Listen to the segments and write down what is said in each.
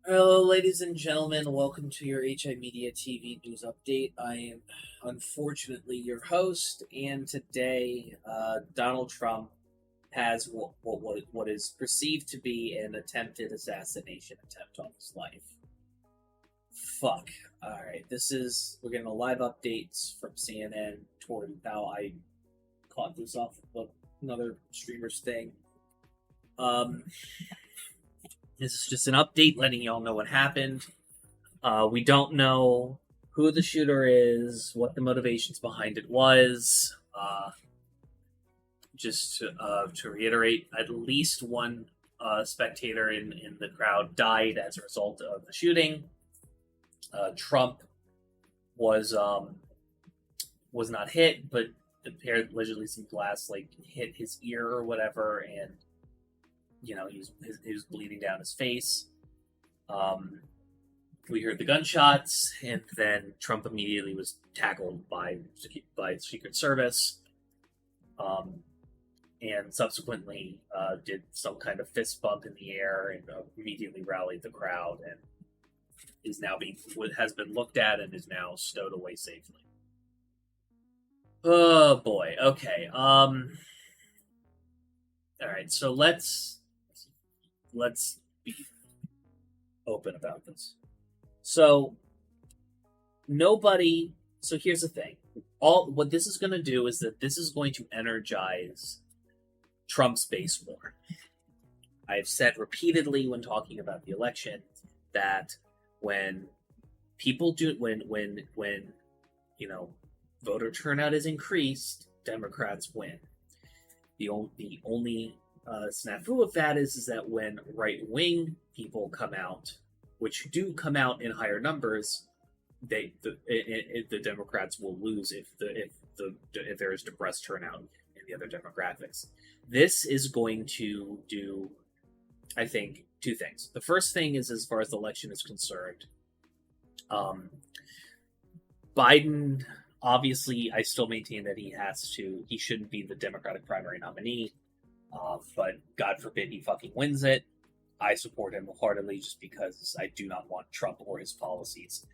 Hello, ladies and gentlemen. Welcome to your HIMediaTV news update. I am unfortunately your host, and today Donald Trump has what is perceived to be an attempted assassination attempt on his life. Fuck. All right, we're getting a live updates from CNN toward how I caught this off of another streamer's thing. This is just an update letting y'all know what happened. We don't know who the shooter is, what the motivations behind it was. Just to reiterate, at least one spectator in the crowd died as a result of the shooting. Trump was not hit, but allegedly some glass hit his ear or whatever, and he was bleeding down his face. We heard the gunshots, and then Trump immediately was tackled by Secret Service, and subsequently did some kind of fist bump in the air and immediately rallied the crowd, and has been looked at and is now stowed away safely. Oh boy. Okay. All right. So let's be open about this. So here's the thing. What this is going to do is that this is going to energize Trump's base war. I've said repeatedly when talking about the election that when voter turnout is increased, Democrats win. The only snafu of that is that when right-wing people come out, which do come out in higher numbers, the Democrats will lose if there is depressed turnout in the other demographics. This is going to do, I think, two things. The first thing is, as far as the election is concerned, Biden, obviously, I still maintain that he shouldn't be the Democratic primary nominee, but God forbid he fucking wins it. I support him wholeheartedly just because I do not want Trump or his policies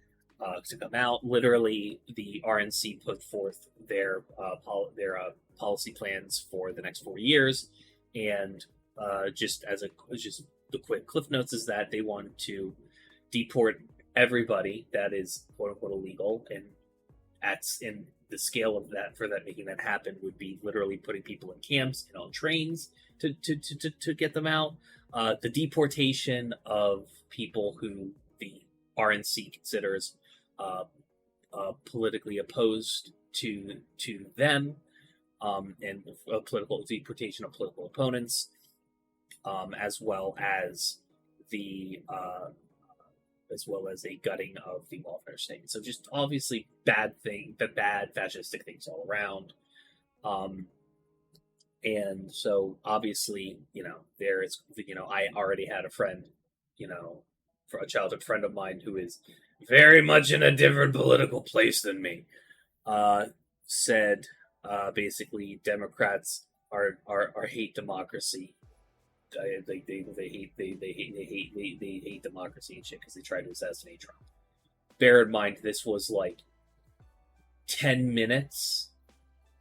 to come out. Literally, the RNC put forth their policy plans for the next 4 years, and just the quick cliff notes is that they want to deport everybody that is quote unquote illegal, and in the scale of that making that happen would be literally putting people in camps and on trains to get them out. The deportation of people who the RNC considers politically opposed to them, and political deportation of political opponents, as well as a gutting of the welfare state. So just obviously bad fascistic things all around. And so obviously, I already had a friend, for a childhood friend of mine who is very much in a different political place than me, said basically Democrats are hate democracy. They hate democracy and shit because they tried to assassinate Trump. Bear in mind, this was 10 minutes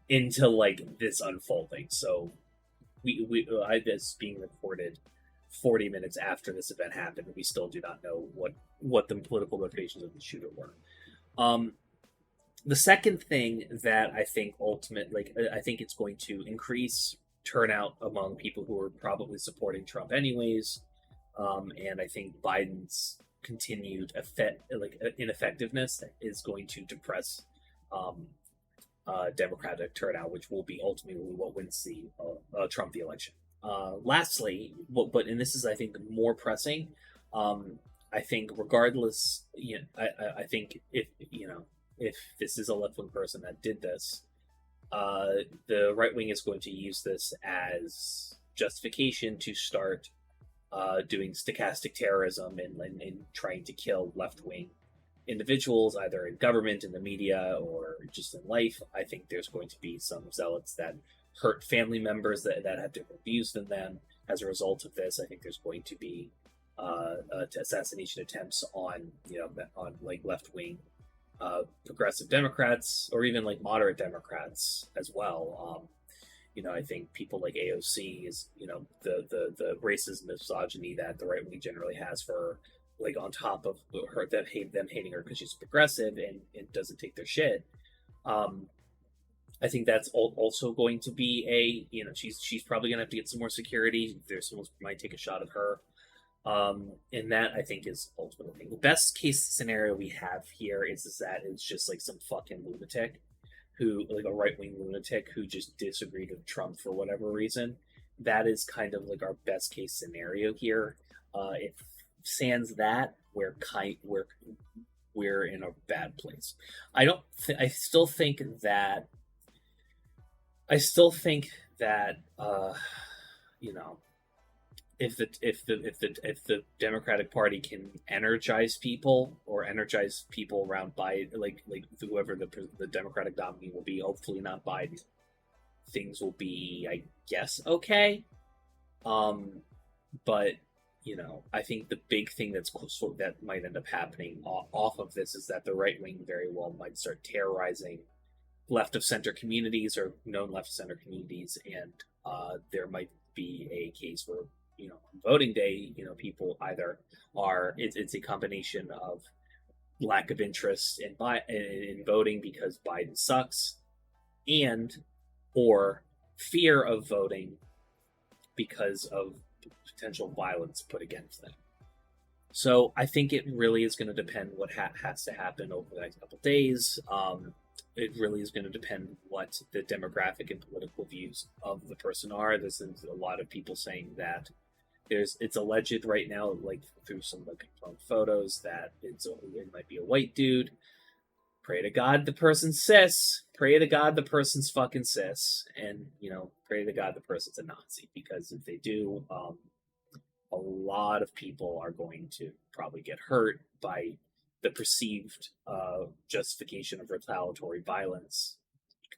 into this unfolding. So this being recorded 40 minutes after this event happened, and we still do not know what the political motivations of the shooter were. The second thing that I think I think it's going to increase turnout among people who are probably supporting Trump anyways, and I think Biden's continued ineffectiveness is going to depress Democratic turnout, which will be ultimately what wins the Trump the election. Lastly, and this is I think more pressing. I think regardless, I think if this is a left-wing person that did this, the right wing is going to use this as justification to start doing stochastic terrorism and trying to kill left-wing individuals, either in government, in the media, or just in life. I think there's going to be some zealots that hurt family members that have different views than them as a result of this. I think there's going to be assassination attempts on on like left wing progressive Democrats or even like moderate Democrats as well. I think people like AOC is the racist misogyny that the right wing generally has for her, like on top of her them hating her because she's progressive and doesn't take their shit. I think that's also going to be she's probably going to have to get some more security. There's someone who might take a shot at her. And that I think is ultimately the best case scenario we have here is that it's just like some fucking lunatic who, like a right wing lunatic who just disagreed with Trump for whatever reason. That is kind of like our best case scenario here. If sans that, we're in a bad place. I still think that if the Democratic Party can energize people around Biden, like whoever the Democratic nominee will be, hopefully not Biden, things will be, I guess, okay. But I think the big thing that might end up happening off of this is that the right wing very well might start terrorizing left of center communities or known left of center communities, and there might be a case where on voting day, people either it's a combination of lack of interest in voting because Biden sucks, and or fear of voting because of potential violence put against them. So I think it really is going to depend what has to happen over the next couple of days. It really is going to depend what the demographic and political views of the person are. There's a lot of people saying that it's alleged right now, like through some like confirmed photos, that it might be a white dude. Pray to God the person's cis. Pray to God the person's fucking cis, and pray to God the person's a Nazi, because if they do, a lot of people are going to probably get hurt by the perceived justification of retaliatory violence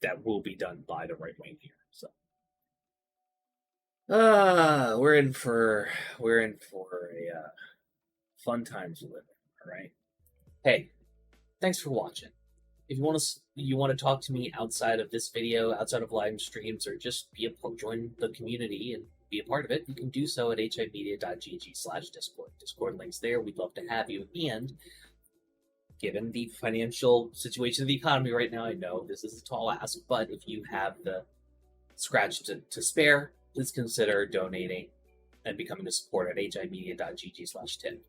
that will be done by the right wing here. So, we're in for a fun times to live in. All right. Hey, thanks for watching. If you want to talk to me outside of this video, outside of live streams, or just join the community and be a part of it, you can do so at HIMediaTV/Discord. Discord links there. We'd love to have you. And given the financial situation of the economy right now, I know this is a tall ask, but if you have the scratch to spare, please consider donating and becoming a supporter at HIMedia.gg/tip.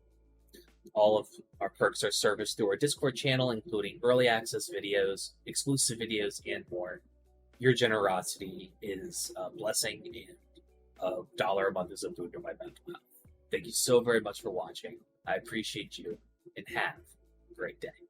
All of our perks are serviced through our Discord channel, including early access videos, exclusive videos, and more. Your generosity is a blessing, and $1 a month is a boon to my mental health. Thank you so very much for watching. I appreciate you, and have a great day.